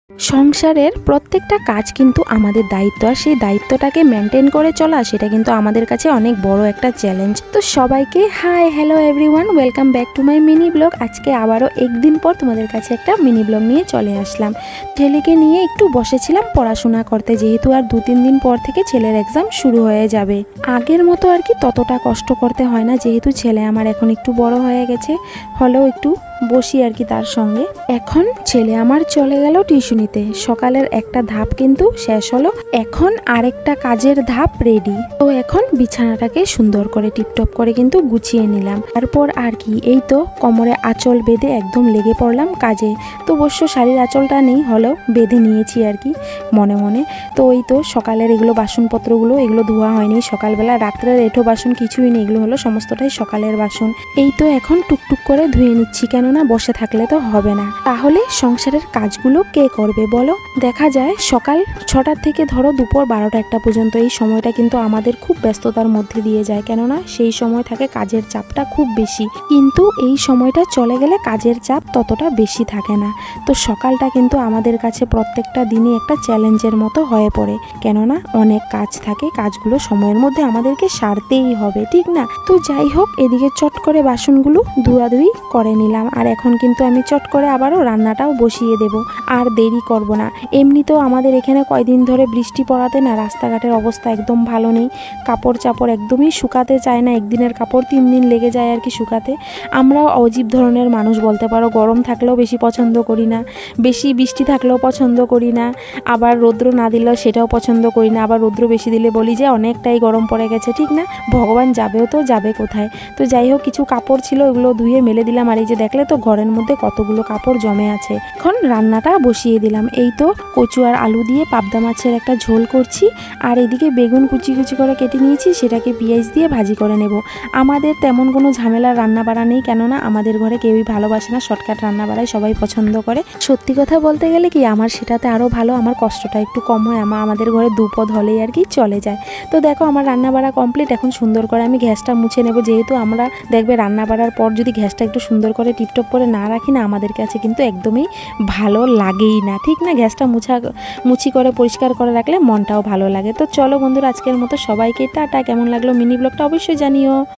সংসারের প্রত্যেকটা কাজ কিন্তু আমাদের দায়িত্ব, আর সেই দায়িত্বটাকে মেনটেন করে চলা সেটা কিন্তু আমাদের কাছে অনেক বড় একটা চ্যালেঞ্জ। তো সবাইকে hi hello everyone, welcome back to my mini blog. আজকে আবারও একদিন পর তোমাদের কাছে একটা মিনি ব্লগ নিয়ে চলে আসলাম। ছেলেকে নিয়ে একটু বসেছিলাম পড়াশোনা করতে, যেহেতু আর 2-3 দিন পর থেকে ছেলের এক্সাম শুরু হয়ে যাবে। আগের মতো আর কি ততটা কষ্ট করতে হয় না, যেহেতু ছেলে আমার এখন একটু বড় হয়ে গেছে, হলেও একটু বসি আর কি তার সঙ্গে। এখন ছেলে আমার চলে গেল টিউশনিতে, সকালের একটা ধাপ কিন্তু শেষ হলো, এখন আরেকটা কাজের ধাপ রেডি। তো এখন বিছানাটাকে সুন্দর করে টিপটপ করে কিন্তু গুছিয়ে নিলাম। তারপর আর কি এই তো কোমরে আঁচল বেঁধে একদম লেগে পড়লাম কাজে। তো অবশ্য শাড়ির আঁচলটা নেই, হলেও বেঁধে নিয়েছি আর কি মনে মনে। তো এই তো সকালের এগুলো বাসনপত্রগুলো এগুলো ধোয়া হয়নি সকালবেলা, রাত্রের এঁঠো বাসন কিছুই নেই, এগুলো হলো সমস্তটাই সকালের বাসন। এই তো এখন টুকটুক করে ধুয়ে নিচ্ছি, কেননা বসে থাকলে তো হবে না। তাহলে সংসারের কাজগুলো কে করবে বলো? দেখা যায় সকাল 6টা থেকে ধরো দুপুর 12টা-1টা পর্যন্ত, এই সময়টা কিন্তু আমাদের খুব ব্যস্ততার মধ্যে দিয়ে যায়, কেননা সেই সময় থাকে কাজের চাপটা খুব বেশি। কিন্তু এই সময়টা চলে গেলে কাজের চাপ ততটা বেশি থাকে না। তো সকালটা কিন্তু আমাদের কাছে প্রত্যেকটা দিনই একটা চ্যালেঞ্জের মতো হয়ে পড়ে, কেননা অনেক কাজ থাকে, কাজগুলো সময়ের মধ্যে আমাদেরকে সারতেই হবে, ঠিক না? তো যাই হোক, এদিকে চট করে বাসনগুলো ধোয়াধুয়ি করে নিলাম, আর এখন কিন্তু আমি চট করে আবারও রান্নাটাও বসিয়ে দেব, আর দেরি করব না। এমনিতেও আমাদের এখানে কয়দিন ধরে বৃষ্টি পড়াতে না রাস্তাঘাটের অবস্থা একদম ভালো নেই, কাপড় চাপড় একদমই শুকাতে চায় না, একদিনের কাপড় 3 দিন লেগে যায় আর কি শুকাতে। আমরাও অজীব ধরনের মানুষ বলতে পারো, গরম থাকলেও বেশি পছন্দ করি না, বেশি বৃষ্টি থাকলেও পছন্দ করি না, আবার রৌদ্র না দিলেও সেটাও পছন্দ করি না, আবার রৌদ্র বেশি দিলে বলি যে অনেকটাই গরম পড়ে গেছে, ঠিক না? ভগবান যাবেও তো যাবে কোথায়? তো যাই হোক, কিছু কাপড় ছিল ওগুলো ধুয়ে মেলে দিলাম, আর এই যে দেখলে তো ঘরের মধ্যে কতগুলো কাপড় জমে আছে। এখন রান্নাটা বসিয়ে দিলাম, এই তো কচু আর আলু দিয়ে পাবদা মাছের একটা ঝোল করছি, আর এদিকে বেগুন কুচি কুচি করে কেটে নিয়েছি, সেটাকে পেঁয়াজ দিয়ে ভাজি করে নেব। আমাদের তেমন কোনো ঝামেলার রান্না বাড়া নেই, কেননা আমাদের ঘরে কেউই ভালোবাসে না শর্টকাট রান্না বাড়াই, সবাই পছন্দ করে। সত্যি কথা বলতে গেলে কি, আমার সেটাতে আরও ভালো, আমার কষ্টটা একটু কম হয়, আমাদের ঘরে দুপদ হলেই আর কি চলে যায়। তো দেখো আমার রান্না বাড়া কমপ্লিট, এখন সুন্দর করে আমি গ্যাসটা মুছে নেব, যেহেতু আমরা দেখবে রান্না বাড়ার পর যদি গ্যাসটা একটু সুন্দর করে টিপটপ করে না রাখি না, আমাদের কাছে কিন্তু একদমই ভালো লাগেই না, ঠিক না? গ্যাসটা মুছি করে পরিষ্কার করে রাখলে মনটাও ভালো লাগে। তো চলো বন্ধুরা, আজকের মতো সবাইকে টাটা। কেমন লাগলো মিনি ব্লগটা অবশ্যই জানিও।